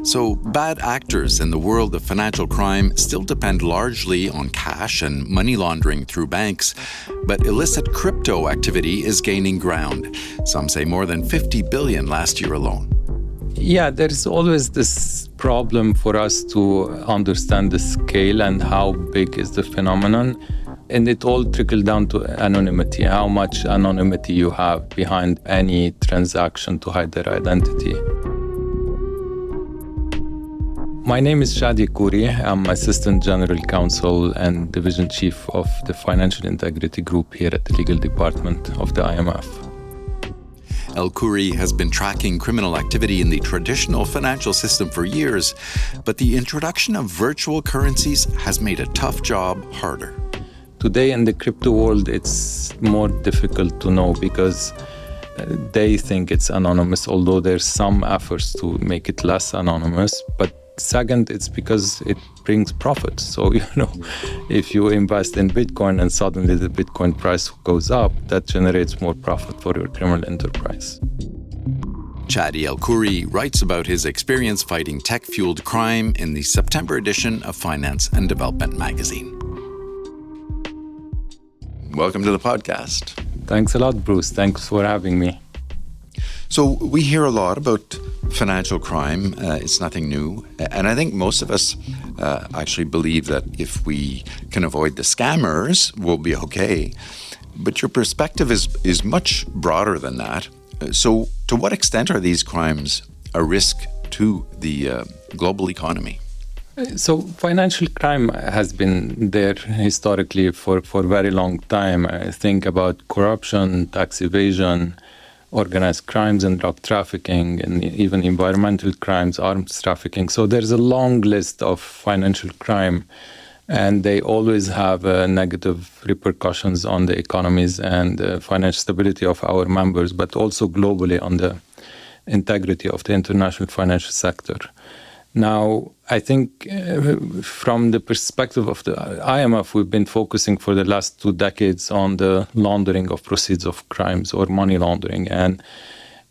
So, bad actors in the world of financial crime still depend largely on cash and money laundering through banks, but illicit crypto activity is gaining ground. Some say more than 50 billion last year alone. Yeah, there's always this problem for us to understand the scale and how big is the phenomenon. And it all trickles down to anonymity, how much anonymity you have behind any transaction to hide their identity. My name is Chady El Khoury. I'm Assistant General Counsel and Division Chief of the Financial Integrity Group here at the Legal Department of the IMF. El Khoury has been tracking criminal activity in the traditional financial system for years, but the introduction of virtual currencies has made a tough job harder. Today in the crypto world, it's more difficult to know because they think it's anonymous, although there's some efforts to make it less anonymous. But second, it's because it brings profit. So, if you invest in Bitcoin and suddenly the Bitcoin price goes up, that generates more profit for your criminal enterprise. Chady El Khoury writes about his experience fighting tech-fueled crime in the September edition of Finance and Development magazine. Welcome to the podcast. Thanks a lot, Bruce. Thanks for having me. So we hear a lot about financial crime. It's nothing new. And I think most of us actually believe that if we can avoid the scammers, we'll be okay. But your perspective is much broader than that. So to what extent are these crimes a risk to the global economy? So financial crime has been there historically for a very long time. I think about corruption, tax evasion, organized crimes and drug trafficking, and even environmental crimes, arms trafficking. So there's a long list of financial crime, and they always have negative repercussions on the economies and financial stability of our members, but also globally on the integrity of the international financial sector. Now, I think from the perspective of the IMF, we've been focusing for the last 2 decades on the laundering of proceeds of crimes or money laundering. And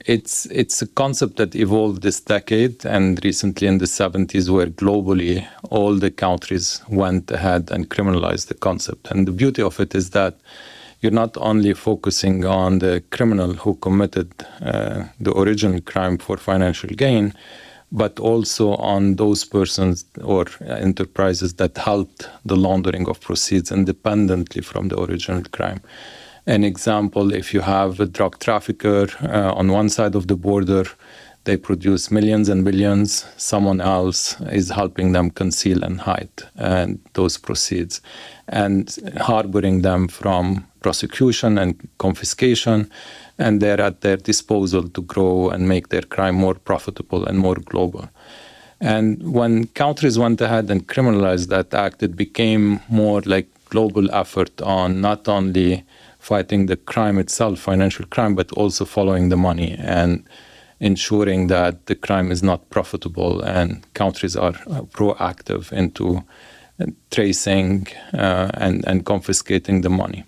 it's a concept that evolved this decade and recently in the 70s, where globally all the countries went ahead and criminalized the concept. And the beauty of it is that you're not only focusing on the criminal who committed the original crime for financial gain, but also on those persons or enterprises that helped the laundering of proceeds independently from the original crime. An example, if you have a drug trafficker on one side of the border, they produce millions and billions. Someone else is helping them conceal and hide those proceeds and harboring them from prosecution and confiscation. And they're at their disposal to grow and make their crime more profitable and more global. And when countries went ahead and criminalized that act, it became more like global effort on not only fighting the crime itself, financial crime, but also following the money and ensuring that the crime is not profitable, and countries are proactive into tracing and confiscating the money.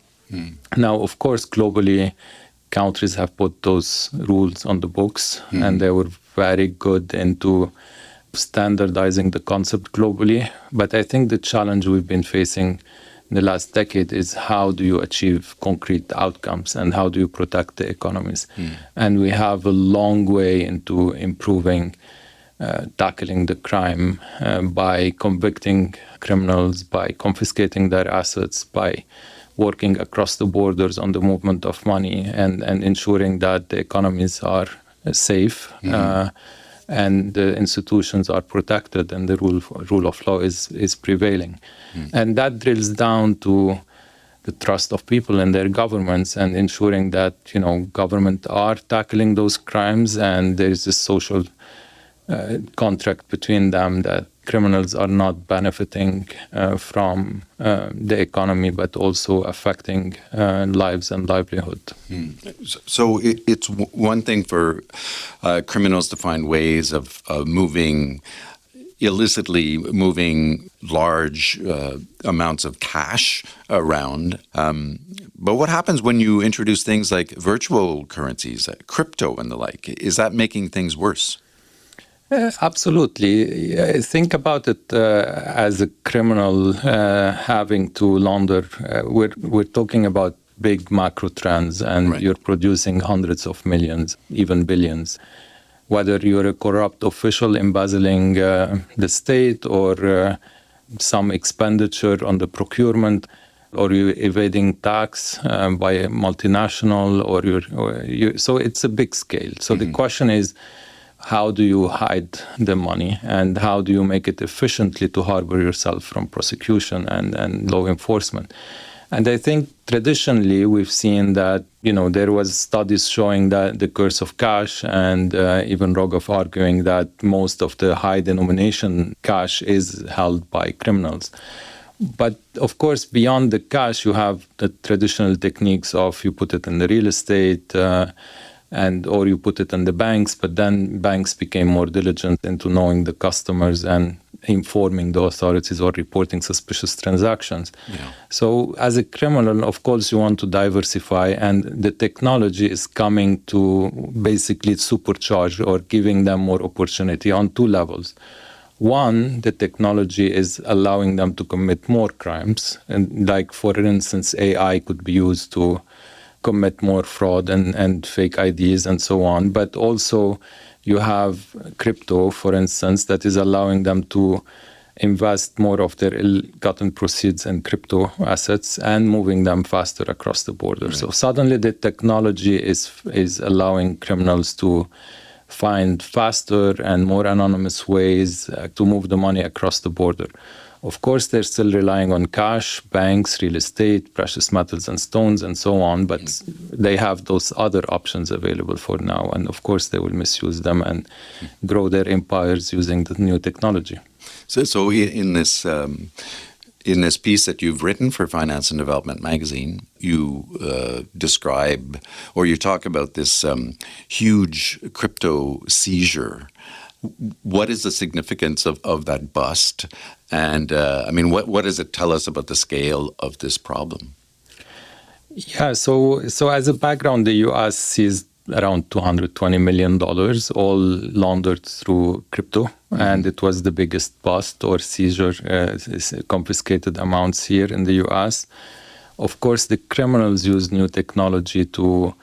Now, of course, globally, countries have put those rules on the books, and they were very good into standardizing the concept globally. But I think the challenge we've been facing in the last decade is how do you achieve concrete outcomes and how do you protect the economies? And we have a long way into improving, tackling the crime by convicting criminals, by confiscating their assets, by working across the borders on the movement of money and ensuring that the economies are safe and the institutions are protected and the rule of law is prevailing. And that drills down to the trust of people in their governments and ensuring that, government are tackling those crimes and there is a social contract between them that criminals are not benefiting from the economy, but also affecting lives and livelihood. So it's one thing for criminals to find ways of illicitly moving large amounts of cash around. But what happens when you introduce things like virtual currencies, crypto and the like? Is that making things worse? Absolutely. Think about it as a criminal having to launder. We're talking about big macro trends, and Right. you're producing hundreds of millions, even billions. Whether you're a corrupt official embezzling the state, or some expenditure on the procurement, or you're evading tax by a multinational, so it's a big scale. So the question is, how do you hide the money, and how do you make it efficiently to harbor yourself from prosecution and law enforcement? And I think traditionally we've seen that, there was studies showing that the curse of cash, and even Rogoff arguing that most of the high denomination cash is held by criminals. But of course, beyond the cash, you have the traditional techniques of you put it in the real estate, or you put it in the banks, but then banks became more diligent into knowing the customers and informing the authorities or reporting suspicious transactions. Yeah. So as a criminal, of course, you want to diversify, and the technology is coming to basically supercharge or giving them more opportunity on two levels. One, the technology is allowing them to commit more crimes. And like, for instance, AI could be used to commit more fraud and fake IDs and so on. But also you have crypto, for instance, that is allowing them to invest more of their ill-gotten proceeds in crypto assets and moving them faster across the border. Right. So suddenly the technology is allowing criminals to find faster and more anonymous ways to move the money across the border. Of course, they're still relying on cash, banks, real estate, precious metals and stones, and so on, but they have those other options available for now. And of course, they will misuse them and grow their empires using the new technology. So in this piece that you've written for Finance and Development magazine, you describe, or you talk about this huge crypto seizure. What is the significance of that bust? And what does it tell us about the scale of this problem? Yeah, so as a background, the U.S. seized around $220 million, all laundered through crypto, and it was the biggest bust or seizure, confiscated amounts here in the U.S. Of course, the criminals use new technology to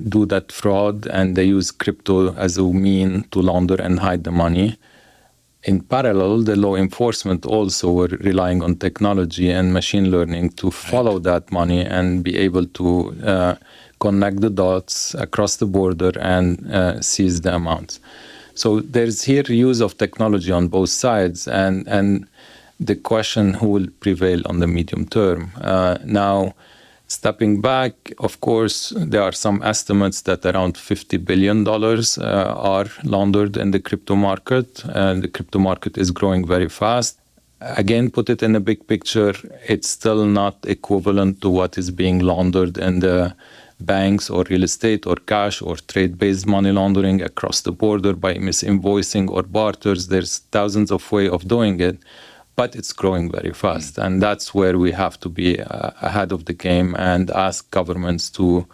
do that fraud, and they use crypto as a mean to launder and hide the money. In parallel, the law enforcement also were relying on technology and machine learning to follow that money and be able to connect the dots across the border and seize the amounts. So there's here use of technology on both sides, and the question who will prevail on the medium term. Now, stepping back, of course, there are some estimates that around $50 billion are laundered in the crypto market, and the crypto market is growing very fast. Again, put it in a big picture, it's still not equivalent to what is being laundered in the banks or real estate or cash or trade-based money laundering across the border by misinvoicing or barters. There's thousands of ways of doing it. But it's growing very fast. And that's where we have to be ahead of the game and ask governments to,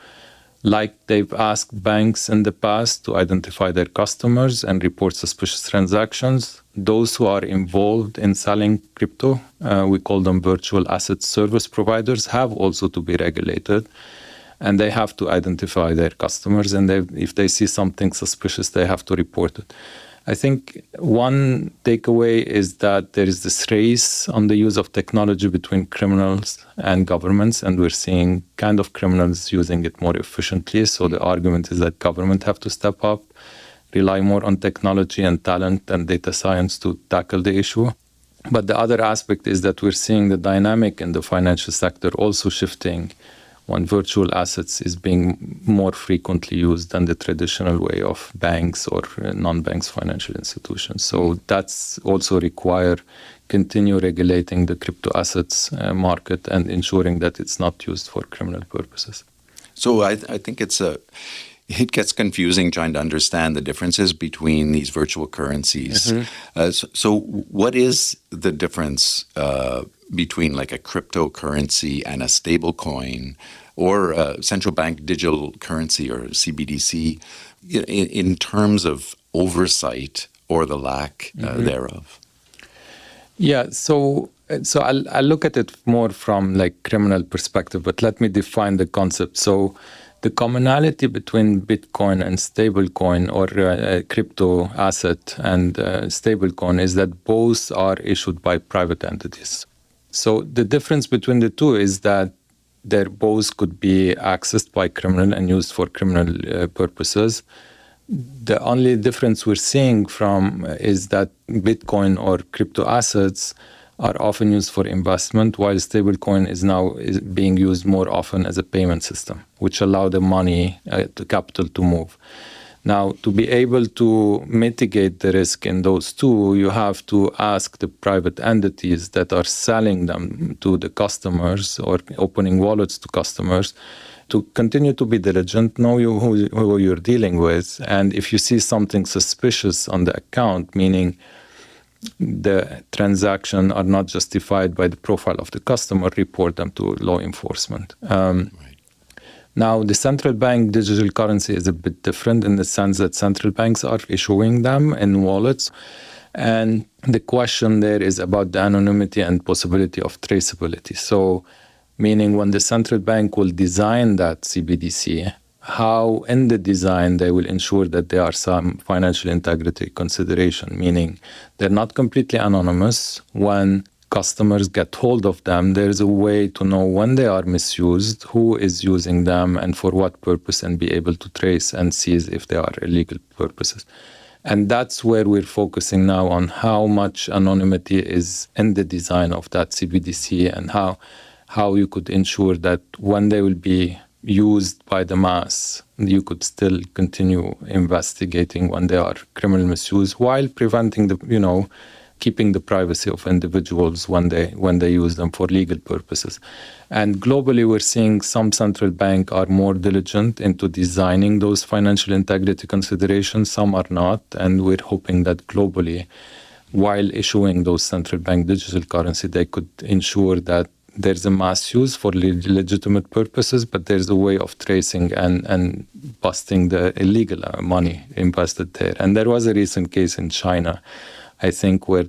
like they've asked banks in the past, to identify their customers and report suspicious transactions. Those who are involved in selling crypto, we call them virtual asset service providers, have also to be regulated. And they have to identify their customers. And if they see something suspicious, they have to report it. I think one takeaway is that there is this race on the use of technology between criminals and governments, and we're seeing kind of criminals using it more efficiently. So the argument is that government have to step up, rely more on technology and talent and data science to tackle the issue. But the other aspect is that we're seeing the dynamic in the financial sector also shifting when virtual assets is being more frequently used than the traditional way of banks or non-banks financial institutions. So that's also require continue regulating the crypto assets market and ensuring that it's not used for criminal purposes. So I think it gets confusing trying to understand the differences between these virtual currencies. So what is the difference between like a cryptocurrency and a stable coin or a central bank digital currency or CBDC in terms of oversight or the lack thereof? Yeah, so I'll look at it more from like criminal perspective, but let me define the concept. So the commonality between Bitcoin and stablecoin or crypto asset and stablecoin is that both are issued by private entities. So the difference between the two is that they both could be accessed by criminal and used for criminal purposes. The only difference we're seeing from is that Bitcoin or crypto assets are often used for investment, while stablecoin is being used more often as a payment system, which allow the money, the capital to move. Now, to be able to mitigate the risk in those two, you have to ask the private entities that are selling them to the customers or opening wallets to customers to continue to be diligent, know who you're dealing with, and if you see something suspicious on the account, meaning the transaction are not justified by the profile of the customer, report them to law enforcement. Now, the central bank digital currency is a bit different in the sense that central banks are issuing them in wallets. And the question there is about the anonymity and possibility of traceability. So, meaning when the central bank will design that CBDC, how in the design they will ensure that there are some financial integrity consideration, meaning they're not completely anonymous. When customers get hold of them, there's a way to know when they are misused, who is using them, and for what purpose, and be able to trace and seize if they are illegal purposes. And that's where we're focusing now on how much anonymity is in the design of that CBDC and how you could ensure that when they will be used by the mass, you could still continue investigating when they are criminal misuse while preventing keeping the privacy of individuals when they use them for legal purposes. And globally, we're seeing some central banks are more diligent into designing those financial integrity considerations. Some are not, and we're hoping that globally, while issuing those central bank digital currency, they could ensure that there's a mass use for legitimate purposes, but there's a way of tracing and busting the illegal money invested there. And there was a recent case in China, I think, where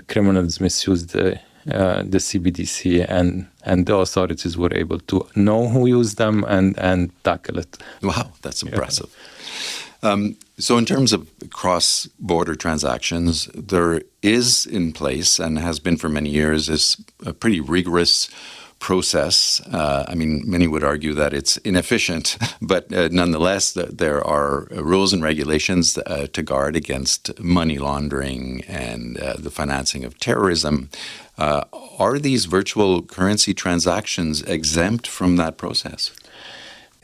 criminals misused the CBDC and the authorities were able to know who used them and tackle it. Wow, that's impressive. So in terms of cross-border transactions, there is in place and has been for many years is a pretty rigorous process. Many would argue that it's inefficient, but nonetheless, there are rules and regulations to guard against money laundering and the financing of terrorism. Are these virtual currency transactions exempt from that process?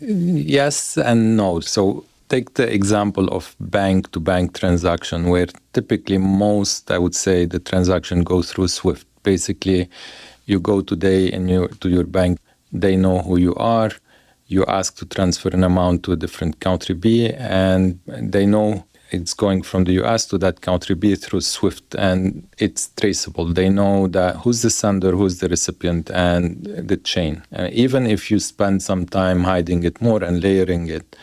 Yes and no. So take the example of bank-to-bank transaction, where typically I would say, the transaction goes through SWIFT. Basically, you go today to your bank, they know who you are, you ask to transfer an amount to a different country B, and they know it's going from the US to that country B through SWIFT, and it's traceable. They know that who's the sender, who's the recipient, and the chain. Even if you spend some time hiding it more and layering it,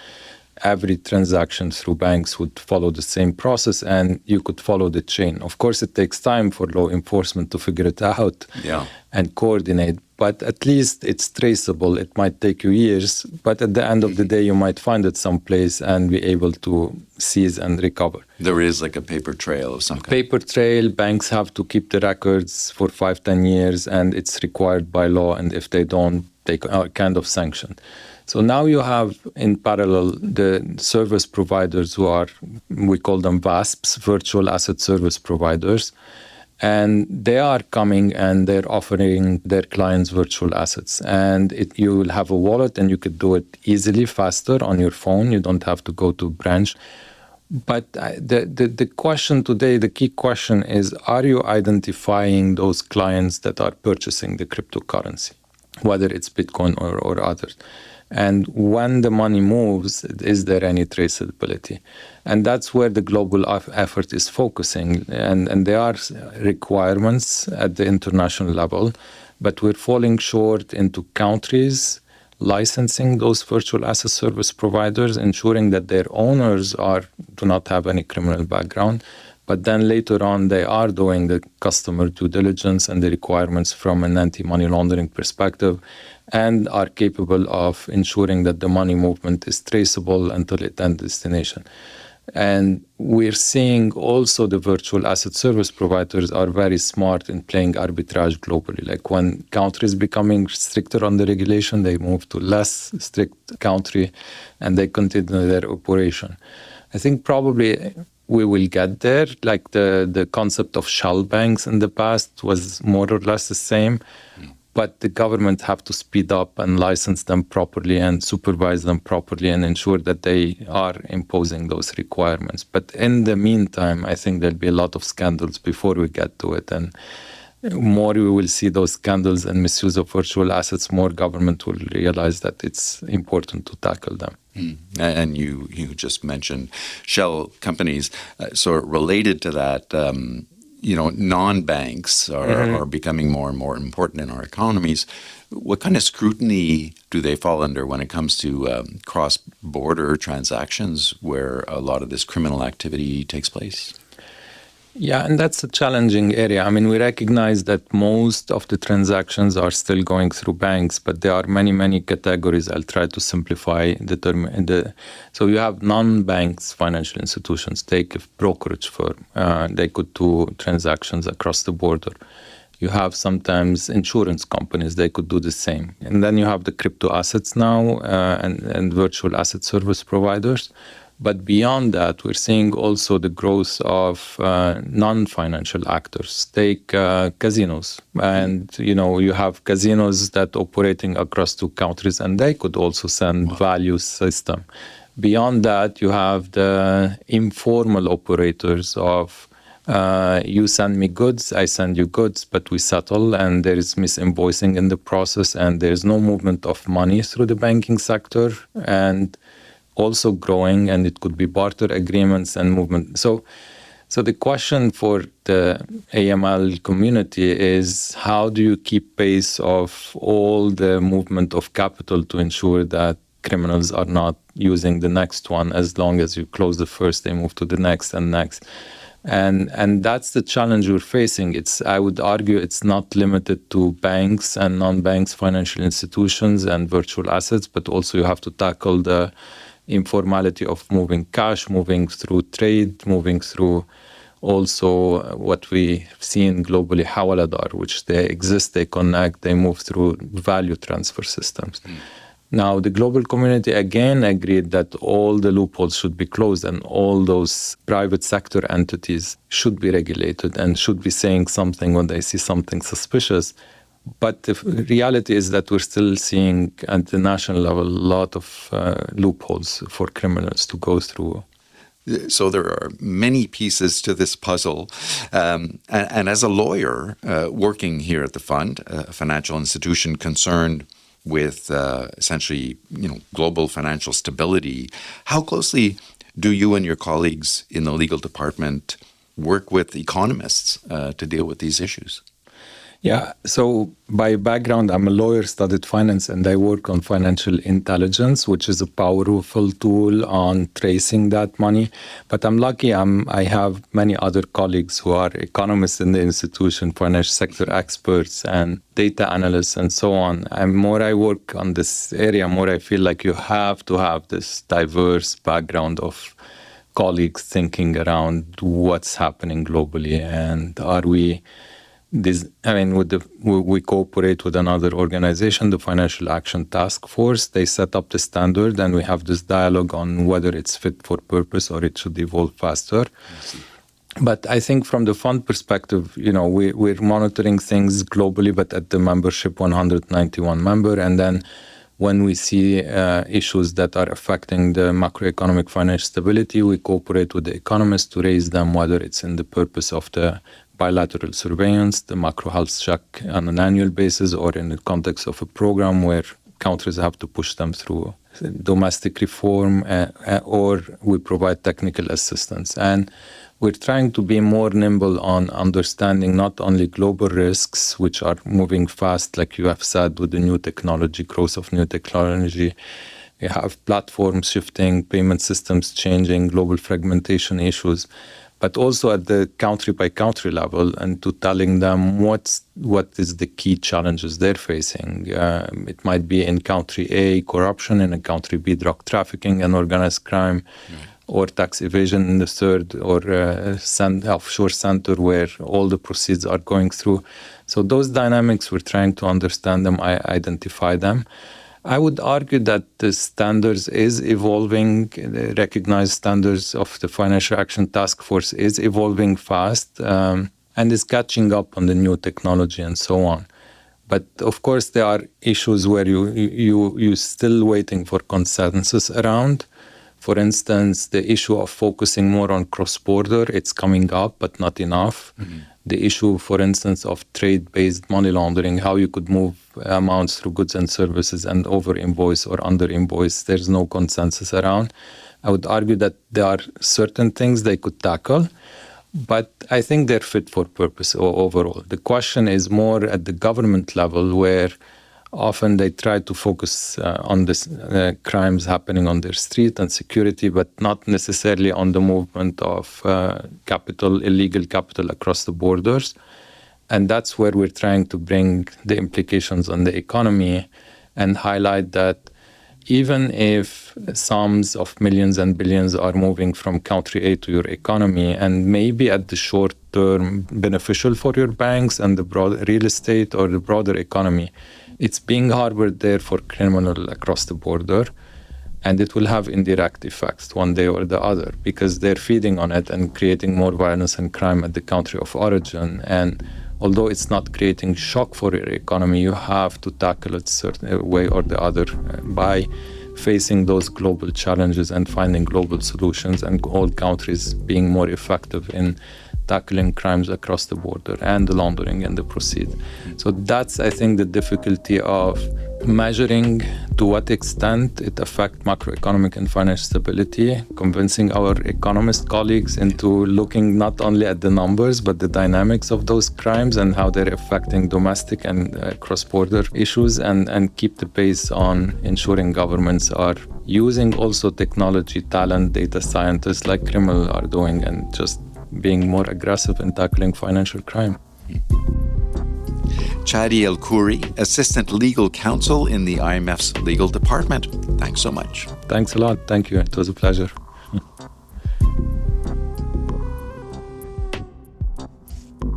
every transaction through banks would follow the same process, and you could follow the chain. Of course, it takes time for law enforcement to figure it out and coordinate, but at least it's traceable. It might take you years, but at the end of the day, you might find it someplace and be able to seize and recover. There is like a paper trail of some kind. Paper trail, banks have to keep the records for 5-10 years, and it's required by law, and if they don't, they are kind of sanctioned. So now you have in parallel the service providers who are, we call them VASPs, virtual asset service providers, and they are coming and they're offering their clients virtual assets. And you will have a wallet and you could do it easily, faster on your phone. You don't have to go to a branch. But the question today, the key question is, are you identifying those clients that are purchasing the cryptocurrency, whether it's Bitcoin or others? And when the money moves, is there any traceability? And that's where the global effort is focusing. And there are requirements at the international level, but we're falling short into countries licensing those virtual asset service providers, ensuring that their owners are do not have any criminal background. But then later on, they are doing the customer due diligence and the requirements from an anti-money laundering perspective, and are capable of ensuring that the money movement is traceable until it ends destination. And we're seeing also the virtual asset service providers are very smart in playing arbitrage globally. Like when countries becoming stricter on the regulation, they move to less strict country and they continue their operation. I think probably we will get there. Like the concept of shell banks in the past was more or less the same. But the government have to speed up and license them properly and supervise them properly and ensure that they are imposing those requirements. But in the meantime, I think there'll be a lot of scandals before we get to it. And more we will see those scandals and misuse of virtual assets, more government will realize that it's important to tackle them. And you just mentioned shell companies. So related to that, non-banks are becoming more and more important in our economies. What kind of scrutiny do they fall under when it comes to cross-border transactions where a lot of this criminal activity takes place? Yeah, and that's a challenging area. I mean, we recognize that most of the transactions are still going through banks, but there are many, many categories. I'll try to simplify the term. So you have non-banks financial institutions. Take a brokerage firm. They could do transactions across the border. You have sometimes insurance companies. They could do the same. And then you have the crypto assets now and virtual asset service providers. But beyond that, we're seeing also the growth of non-financial actors. Take casinos. And, you have casinos that operating across 2 countries, and they could also send value system. Beyond that, you have the informal operators of you send me goods, I send you goods, but we settle, and there is misinvoicing in the process, and there's no movement of money through the banking sector. And also growing, and it could be barter agreements and movement. So the question for the AML community is, how do you keep pace of all the movement of capital to ensure that criminals are not using the next one? As long as you close the first, they move to the next and next. And that's the challenge we're facing. I would argue it's not limited to banks and non-banks financial institutions and virtual assets, but also you have to tackle the informality of moving cash, moving through trade, moving through also what we've seen globally, Hawaladar, which they exist, they connect, they move through value transfer systems. Now, the global community again agreed that all the loopholes should be closed and all those private sector entities should be regulated and should be saying something when they see something suspicious. But the reality is that we're still seeing at the national level a lot of loopholes for criminals to go through. So there are many pieces to this puzzle. And as a lawyer working here at the fund, a financial institution concerned with essentially global financial stability, how closely do you and your colleagues in the legal department work with economists to deal with these issues? Yeah, so by background, I'm a lawyer, studied finance, and I work on financial intelligence, which is a powerful tool on tracing that money. But I'm lucky I have many other colleagues who are economists in the institution, financial sector experts, and data analysts, and so on. And more I work on this area, more I feel like you have to have this diverse background of colleagues thinking around what's happening globally, and are we... we cooperate with another organization, the Financial Action Task Force. They set up the standard, and we have this dialogue on whether it's fit for purpose or it should evolve faster. But I think from the fund perspective, we're monitoring things globally, but at the membership 191 member. And then when we see issues that are affecting the macroeconomic financial stability, we cooperate with the economists to raise them, whether it's in the purpose of the bilateral surveillance, the macro health check on an annual basis, or in the context of a program where countries have to push them through domestic reform, or we provide technical assistance. And we're trying to be more nimble on understanding not only global risks, which are moving fast, like you have said, with the new technology, growth of new technology, You have platforms shifting, payment systems changing, global fragmentation issues, but also at the country-by-country level, and to telling them what is the key challenges they're facing. It might be in country A, corruption, in a country B, drug trafficking and organized crime, or tax evasion in the third, or offshore center where all the proceeds are going through. So those dynamics, we're trying to understand them, identify them. I would argue that the standards is evolving. The recognized standards of the Financial Action Task Force is evolving fast and is catching up on the new technology and so on. But of course, there are issues where you're still waiting for consensus around. For instance, the issue of focusing more on cross-border, it's coming up, but not enough. Mm-hmm. The issue, for instance, of trade-based money laundering, how you could move amounts through goods and services and over-invoice or under-invoice, there's no consensus around. I would argue that there are certain things they could tackle, but I think they're fit for purpose overall. The question is more at the government level, where often they try to focus on this crimes happening on their street and security, but not necessarily on the movement of illegal capital across the borders. And that's where we're trying to bring the implications on the economy and highlight that even if sums of millions and billions are moving from country A to your economy, and maybe at the short term beneficial for your banks and the broader real estate or the broader economy, it's being harbored there for criminal across the border, and it will have indirect effects one day or the other because they're feeding on it and creating more violence and crime at the country of origin. And although it's not creating shock for your economy, you have to tackle it certain way or the other by facing those global challenges and finding global solutions, and all countries being more effective in tackling crimes across the border and the laundering and the proceeds. So that's, I think, the difficulty of measuring to what extent it affects macroeconomic and financial stability, convincing our economist colleagues into looking not only at the numbers, but the dynamics of those crimes and how they're affecting domestic and cross-border issues, and keep the pace on ensuring governments are using also technology, talent, data scientists like criminals are doing, and just being more aggressive in tackling financial crime. Chady El Khoury, Assistant Legal Counsel in the IMF's Legal Department. Thanks so much. Thanks a lot. Thank you. It was a pleasure.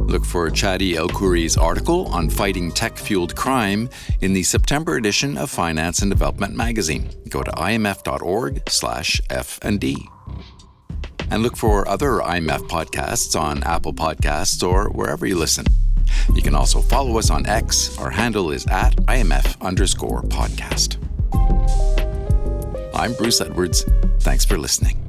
Look for Chady El Khoury's article on fighting tech-fueled crime in the September edition of Finance and Development magazine. Go to imf.org/F&D. And look for other IMF podcasts on Apple Podcasts or wherever you listen. You can also follow us on X. Our handle is @IMF_podcast. I'm Bruce Edwards. Thanks for listening.